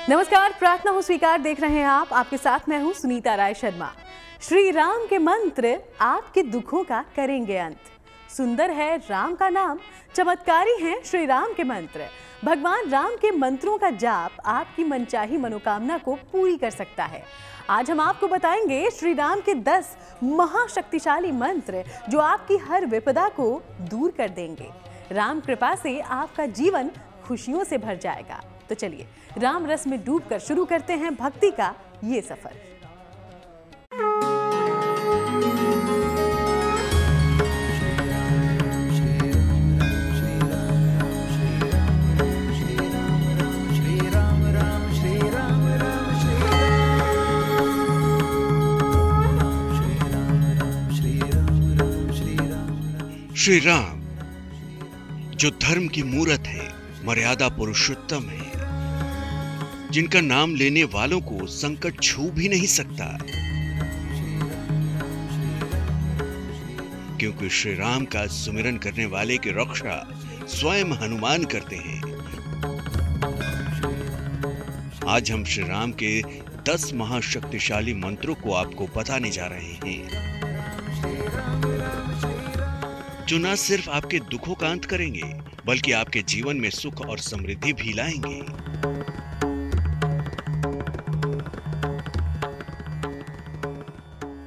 नमस्कार, प्रार्थना हो स्वीकार देख रहे हैं आप। आपके साथ मैं हूं सुनीता राय शर्मा। श्री राम के मंत्र आपके दुखों का करेंगे अंत। सुंदर है राम का नाम, चमत्कारी हैं श्री राम के मंत्र। भगवान राम के मंत्रों का जाप आपकी मनचाही मनोकामना को पूरी कर सकता है। आज हम आपको बताएंगे श्री राम के 10 महाशक्तिशाली मंत्र जो आपकी हर विपदा को दूर कर देंगे। राम कृपा से आपका जीवन खुशियों से भर जाएगा। तो चलिए राम रस में डूबकर शुरू करते हैं भक्ति का ये सफर। श्री राम जो धर्म की मूरत है, मर्यादा पुरुषोत्तम है, जिनका नाम लेने वालों को संकट छू भी नहीं सकता, क्योंकि श्री राम का सुमिरन करने वाले की रक्षा स्वयं हनुमान करते हैं। आज हम श्री राम के 10 महाशक्तिशाली मंत्रों को आपको बताने जा रहे हैं, जो न सिर्फ आपके दुखों का अंत करेंगे बल्कि आपके जीवन में सुख और समृद्धि भी लाएंगे।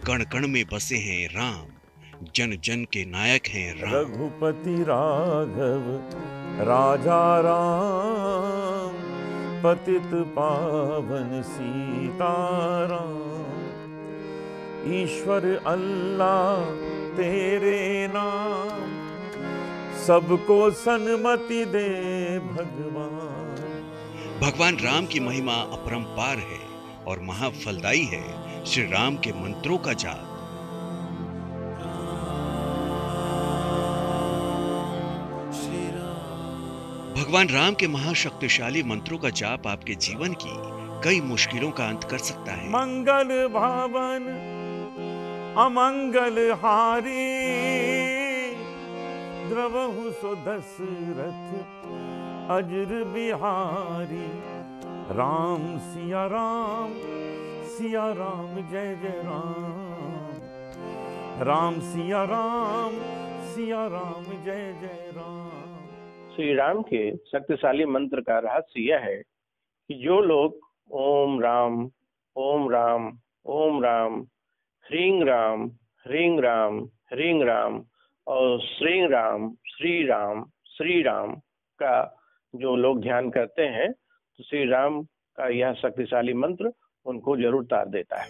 कण कण में बसे हैं राम, जन जन के नायक हैं राम। रघुपति राघव राजा राम, पतित पावन सीताराम। ईश्वर अल्लाह तेरे नाम, सबको सन्मति दे भगवान। भगवान राम की महिमा अपरंपार है और महाफलदायी है श्री राम के मंत्रों का जाप। भगवान राम के महाशक्तिशाली मंत्रों का जाप आपके जीवन की कई मुश्किलों का अंत कर सकता है। मंगल भावन अमंगल हारी, द्रवहु सो दशरथ अजर बिहारी। राम सिया राम, सिया राम जय जय राम। राम सिया राम, सिया राम जय जय राम। श्री राम के शक्तिशाली मंत्र का रहस्य यह है कि जो लोग ओम राम ओम राम ओम राम, ह्रीं राम ह्रीं राम ह्रीं राम और श्री राम श्री राम का जो लोग ध्यान करते हैं, तो श्री राम का यह शक्तिशाली मंत्र उनको जरूर तार देता है।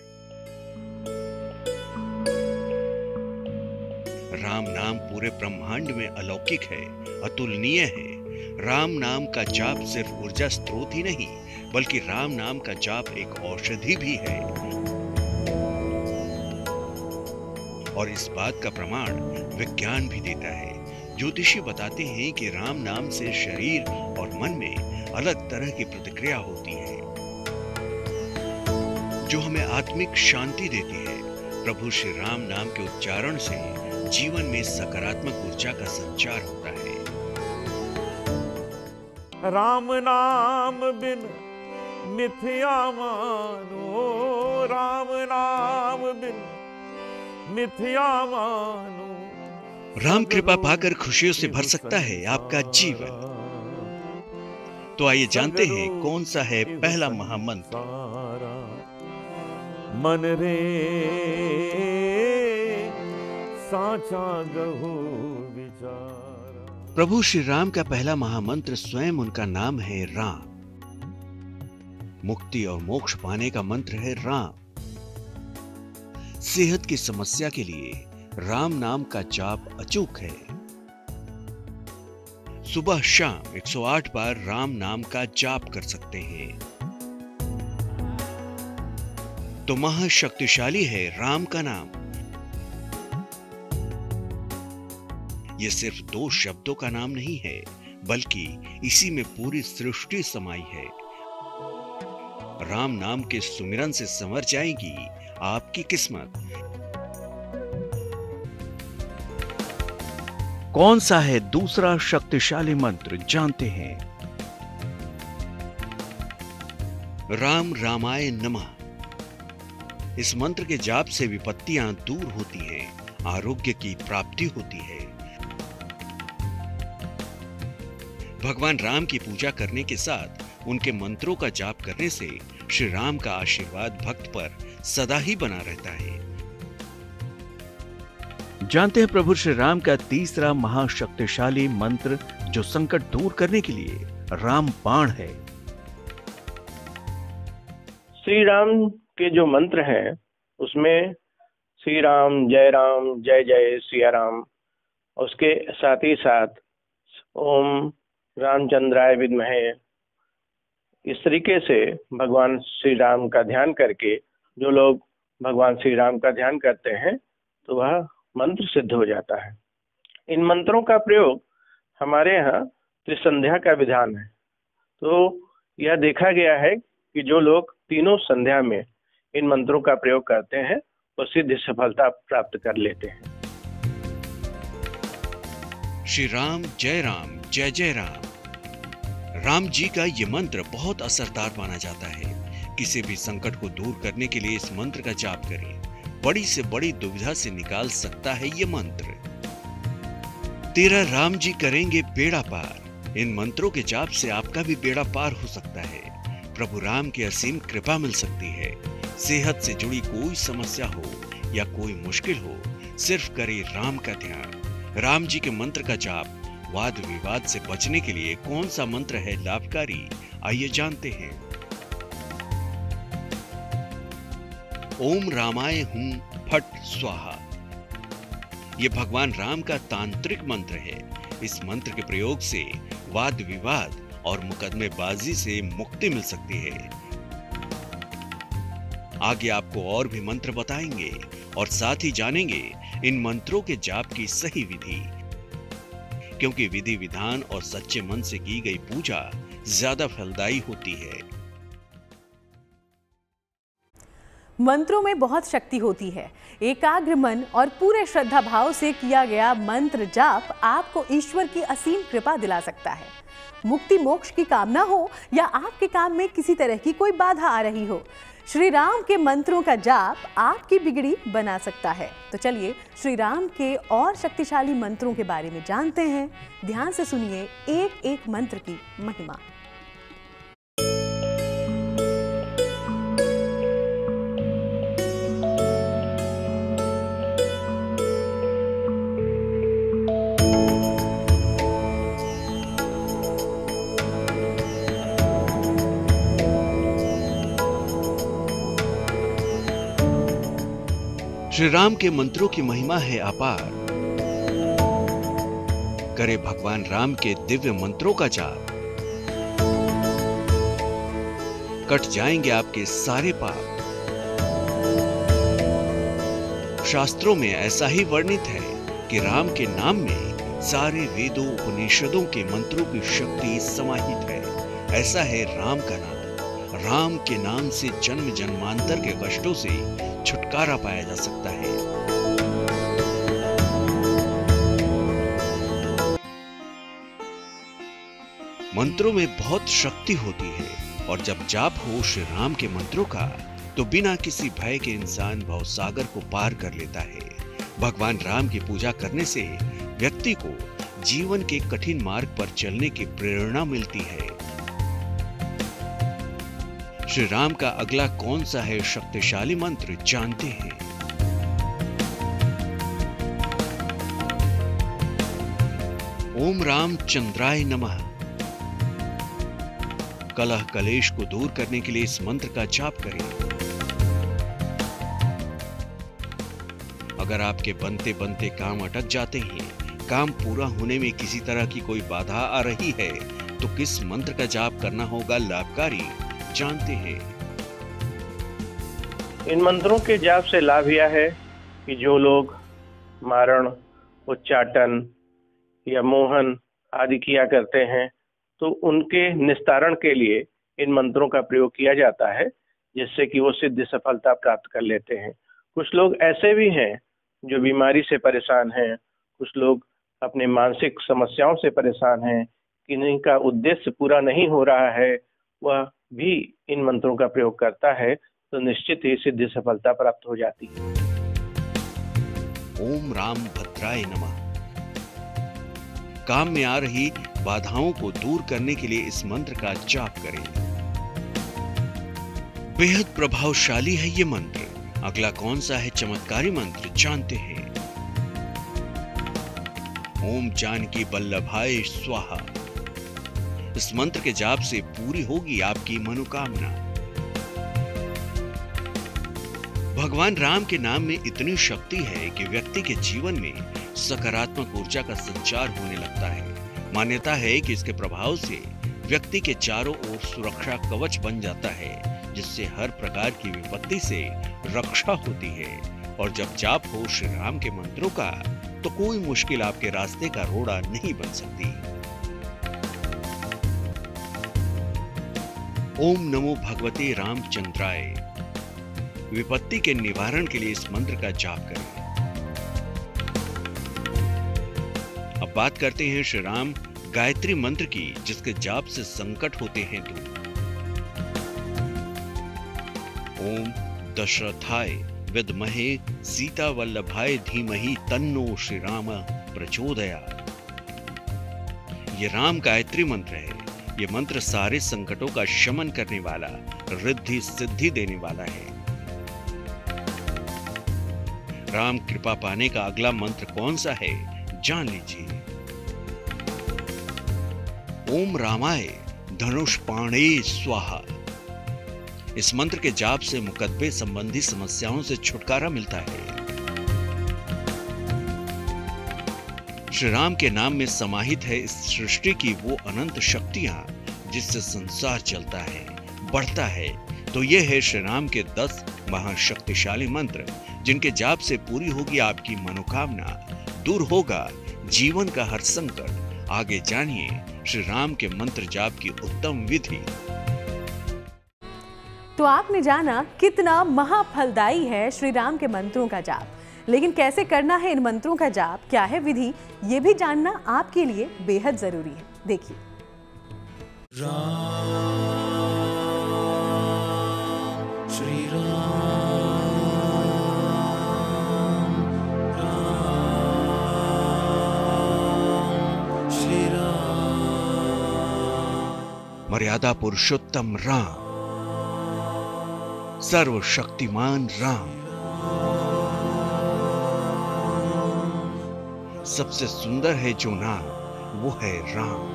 राम नाम पूरे ब्रह्मांड में अलौकिक है, अतुलनीय है। राम नाम का जाप सिर्फ ऊर्जा स्रोत ही नहीं बल्कि राम नाम का जाप एक औषधि भी है। और इस बात का प्रमाण विज्ञान भी देता है। ज्योतिषी बताते हैं कि राम नाम से शरीर और मन में अलग तरह की प्रतिक्रिया होती है, जो हमें आत्मिक शांति देती है। प्रभु श्री राम नाम के उच्चारण से जीवन में सकारात्मक ऊर्जा का संचार होता है। राम नाम बिन मिथ्या मानो, राम नाम बिन मिथ्या मानो। राम कृपा पाकर खुशियों से भर सकता है आपका जीवन। तो आइए जानते हैं कौन सा है पहला महामंत्र। मन रे साचा गहु विचार। प्रभु श्री राम का पहला महामंत्र स्वयं उनका नाम है राम। मुक्ति और मोक्ष पाने का मंत्र है राम। सेहत की समस्या के लिए राम नाम का जाप अचूक है। सुबह शाम 108 बार राम नाम का जाप कर सकते हैं। तो महाशक्तिशाली है राम का नाम। यह सिर्फ 2 शब्दों का नाम नहीं है बल्कि इसी में पूरी सृष्टि समाई है। राम नाम के सुमिरन से संवर जाएगी आपकी किस्मत। कौन सा है दूसरा शक्तिशाली मंत्र, जानते हैं। राम रामाय नमः। इस मंत्र के जाप से विपत्तियां दूर होती हैं, आरोग्य की प्राप्ति होती है। भगवान राम की पूजा करने के साथ उनके मंत्रों का जाप करने से श्री राम का आशीर्वाद भक्त पर सदा ही बना रहता है। जानते हैं प्रभु श्री राम का तीसरा महाशक्तिशाली मंत्र जो संकट दूर करने के लिए रामबाण है। श्री राम के जो मंत्र हैं उसमें श्री राम जय जय सिया राम, उसके साथ ही साथ ओम रामचंद्राय विद्महे, इस तरीके से भगवान श्री राम का ध्यान करके जो लोग भगवान श्री राम का ध्यान करते हैं तो वह मंत्र सिद्ध हो जाता है। इन मंत्रों का प्रयोग हमारे यहाँ त्रिसंध्या का विधान है। तो यह देखा गया है कि जो लोग तीनों संध्या में इन मंत्रों का प्रयोग करते हैं वो सिद्ध सफलता प्राप्त कर लेते हैं। श्री राम जय जय राम। राम जी का ये मंत्र बहुत असरदार माना जाता है। किसी भी संकट को दूर करने के लिए इस मंत्र का जाप करें। बड़ी से बड़ी दुविधा से निकाल सकता है ये मंत्र। तेरा राम जी करेंगे बेड़ा पार। इन मंत्रों के जाप से आपका भी बेड़ा पार हो सकता है। प्रभु राम की असीम कृपा मिल सकती है। सेहत से जुड़ी कोई समस्या हो या कोई मुश्किल हो, सिर्फ करे राम का ध्यान। राम जी के मंत्र का जाप। वाद विवाद से बचने के लिए कौन सा मंत्र है लाभकारी, आइए जानते हैं। ओम रामाय हूं फट स्वाहा। यह भगवान राम का तांत्रिक मंत्र है। इस मंत्र के प्रयोग से वाद विवाद और मुकदमेबाजी से मुक्ति मिल सकती है। आगे आपको और भी मंत्र बताएंगे और साथ ही जानेंगे इन मंत्रों के जाप की सही विधि, क्योंकि विधि विधान और सच्चे मन से की गई पूजा ज्यादा फलदायी होती है। मंत्रों में बहुत शक्ति होती है। एकाग्र मन और पूरे श्रद्धा भाव से किया गया मंत्र जाप आपको ईश्वर की असीम कृपा दिला सकता है। मुक्ति मोक्ष की कामना हो या आपके काम में किसी तरह की कोई बाधा आ रही हो, श्री राम के मंत्रों का जाप आपकी बिगड़ी बना सकता है। तो चलिए श्री राम के और शक्तिशाली मंत्रों के बारे में जानते हैं। ध्यान से सुनिए एक एक मंत्र की महिमा। श्री राम के मंत्रों की महिमा है अपार। करे भगवान राम के दिव्य मंत्रों का जाप, कट जाएंगे आपके सारे पाप। शास्त्रों में ऐसा ही वर्णित है कि राम के नाम में सारे वेदों उपनिषदों के मंत्रों की शक्ति समाहित है। ऐसा है राम का नाम। राम के नाम से जन्म जन्मांतर के कष्टों से छुटकारा पाया जा सकता है। मंत्रों में बहुत शक्ति होती है और जब जाप हो श्री राम के मंत्रों का तो बिना किसी भय के इंसान भवसागर को पार कर लेता है। भगवान राम की पूजा करने से व्यक्ति को जीवन के कठिन मार्ग पर चलने की प्रेरणा मिलती है। श्री राम का अगला कौन सा है शक्तिशाली मंत्र, जानते हैं। ओम रामचंद्राय नमः। कलह कलेश को दूर करने के लिए इस मंत्र का जाप करें। अगर आपके बनते बनते काम अटक जाते हैं, काम पूरा होने में किसी तरह की कोई बाधा आ रही है, तो किस मंत्र का जाप करना होगा लाभकारी, जानते हैं। इन मंत्रों के जाप से लाभ यह है कि जो लोग मारण, उच्चाटन या मोहन आदि किया करते हैं तो उनके निस्तारण के लिए इन मंत्रों का प्रयोग किया जाता है, जिससे कि वो सिद्ध सफलता प्राप्त कर लेते हैं। कुछ लोग ऐसे भी हैं जो बीमारी से परेशान हैं, कुछ लोग अपने मानसिक समस्याओं से परेशान हैं, किन्हीं का उद्देश्य पूरा नहीं हो रहा है, वह भी इन मंत्रों का प्रयोग करता है तो निश्चित ही सिद्धि सफलता प्राप्त हो जाती है। ओम राम भद्राय नमः। काम में आ रही बाधाओं को दूर करने के लिए इस मंत्र का जाप करें। बेहद प्रभावशाली है ये मंत्र। अगला कौन सा है चमत्कारी मंत्र, जानते हैं। ओम जानकी वल्लभाय स्वाहा। इस मंत्र के जाप से पूरी होगी आपकी मनोकामना। भगवान राम के नाम में इतनी शक्ति है कि व्यक्ति के जीवन में सकारात्मक ऊर्जा का संचार होने लगता है। मान्यता है कि इसके प्रभाव से व्यक्ति के चारों ओर सुरक्षा कवच बन जाता है, जिससे हर प्रकार की विपत्ति से रक्षा होती है। और जब जाप हो श्री राम के मंत्रों का तो कोई मुश्किल आपके रास्ते का रोड़ा नहीं बन सकती। ओम नमो भगवते रामचंद्राय। विपत्ति के निवारण के लिए इस मंत्र का जाप करें। अब बात करते हैं श्री राम गायत्री मंत्र की, जिसके जाप से संकट होते हैं दूर। ओम दशरथाय विद्महे सीता वल्लभाय धीमहि तन्नो श्री राम प्रचोदयात्। ये राम गायत्री मंत्र है। ये मंत्र सारे संकटों का शमन करने वाला, रिद्धि सिद्धि देने वाला है। राम कृपा पाने का अगला मंत्र कौन सा है, जान लीजिए। ओम रामाय धनुष पाणे स्वाहा। इस मंत्र के जाप से मुकदमे संबंधी समस्याओं से छुटकारा मिलता है। श्री राम के नाम में समाहित है इस सृष्टि की वो अनंत शक्तियां जिससे संसार चलता है, बढ़ता है। तो ये है श्री राम के 10 महाशक्तिशाली मंत्र, जिनके जाप से पूरी होगी आपकी मनोकामना, दूर होगा जीवन का हर संकट। आगे जानिए श्री राम के मंत्र जाप की उत्तम विधि। तो आपने जाना कितना महाफलदायी है श्री राम के मंत्रों का जाप, लेकिन कैसे करना है इन मंत्रों का जाप, क्या है विधि, ये भी जानना आपके लिए बेहद जरूरी है। देखिए। राम श्री राम श्री राम। मर्यादा पुरुषोत्तम राम, सर्वशक्तिमान राम, सबसे सुंदर है जो नाम, वो है राम।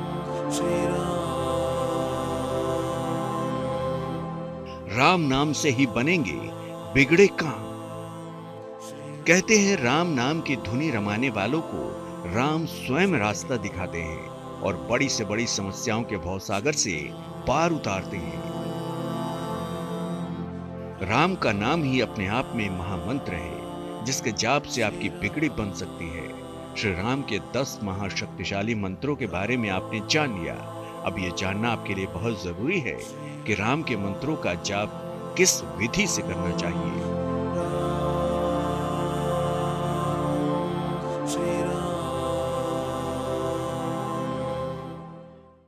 राम नाम से ही बनेंगे बिगड़े काम। कहते हैं राम नाम की धुनी रमाने वालों को राम स्वयं रास्ता दिखाते हैं और बड़ी से बड़ी समस्याओं के भवसागर से पार उतारते हैं। राम का नाम ही अपने आप में महामंत्र है, जिसके जाप से आपकी बिगड़ी बन सकती है। श्री राम के 10 महाशक्तिशाली मंत्रों के बारे में आपने जान लिया। अब यह जानना आपके लिए बहुत जरूरी है कि राम के मंत्रों का जाप किस विधि से करना चाहिए।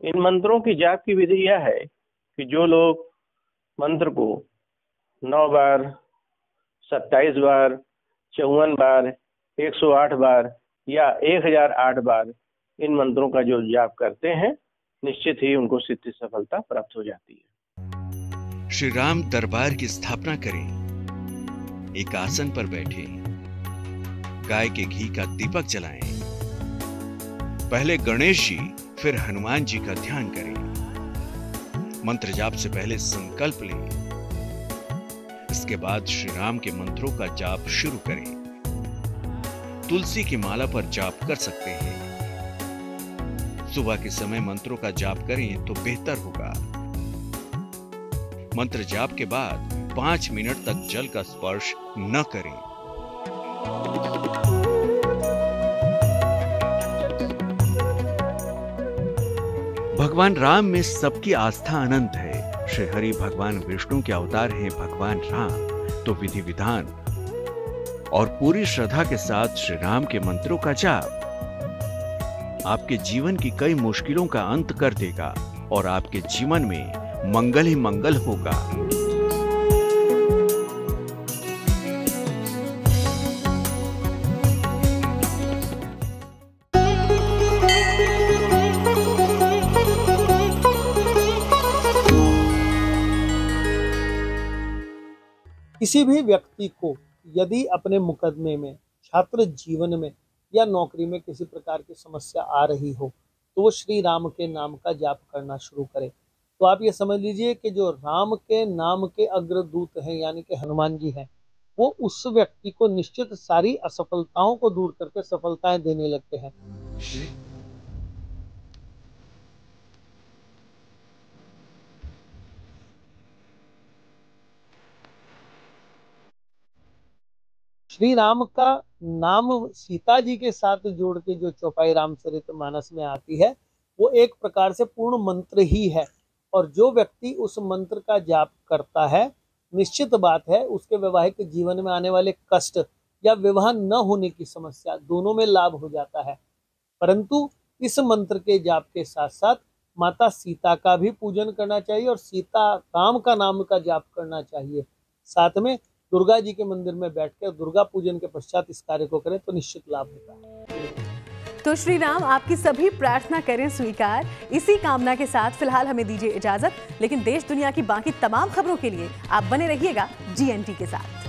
इन मंत्रों की जाप की विधि यह है कि जो लोग मंत्र को 9 बार, 27 बार, 54 बार, 108 बार या 1008 बार इन मंत्रों का जो जाप करते हैं, निश्चित ही उनको सिद्धि सफलता प्राप्त हो जाती है। श्री राम दरबार की स्थापना करें। एक आसन पर बैठे, गाय के घी का दीपक जलाएं। पहले गणेश जी, फिर हनुमान जी का ध्यान करें। मंत्र जाप से पहले संकल्प लें। इसके बाद श्री राम के मंत्रों का जाप शुरू करें। तुलसी की माला पर जाप कर सकते हैं। सुबह के समय मंत्रों का जाप करें तो बेहतर होगा। मंत्र जाप के बाद 5 मिनट तक जल का स्पर्श न करें। भगवान राम में सबकी आस्था अनंत है। श्री हरि भगवान विष्णु के अवतार हैं भगवान राम। तो विधि विधान और पूरी श्रद्धा के साथ श्री राम के मंत्रों का जाप आपके जीवन की कई मुश्किलों का अंत कर देगा और आपके जीवन में मंगल ही मंगल होगा। किसी भी व्यक्ति को यदि अपने मुकदमे में, छात्र जीवन में या नौकरी में किसी प्रकार की समस्या आ रही हो तो वो श्री राम के नाम का जाप करना शुरू करे। तो आप ये समझ लीजिए कि जो राम के नाम के अग्रदूत हैं यानी कि हनुमान जी हैं, वो उस व्यक्ति को निश्चित सारी असफलताओं को दूर करके सफलताएं देने लगते हैं। श्री राम का नाम सीता जी के साथ जोड़ के जो चौपाई रामचरितमानस में आती है वो एक प्रकार से पूर्ण मंत्र ही है, और जो व्यक्ति उस मंत्र का जाप करता है, निश्चित बात है उसके वैवाहिक जीवन में आने वाले कष्ट या विवाह न होने की समस्या दोनों में लाभ हो जाता है। परंतु इस मंत्र के जाप के साथ साथ माता सीता का भी पूजन करना चाहिए और सीता राम का नाम का जाप करना चाहिए। साथ में दुर्गा जी के मंदिर में बैठकर दुर्गा पूजन के पश्चात इस कार्य को करें तो निश्चित लाभ होता है। तो श्री राम आपकी सभी प्रार्थना करें स्वीकार। इसी कामना के साथ फिलहाल हमें दीजिए इजाजत, लेकिन देश दुनिया की बाकी तमाम खबरों के लिए आप बने रहिएगा GNT के साथ।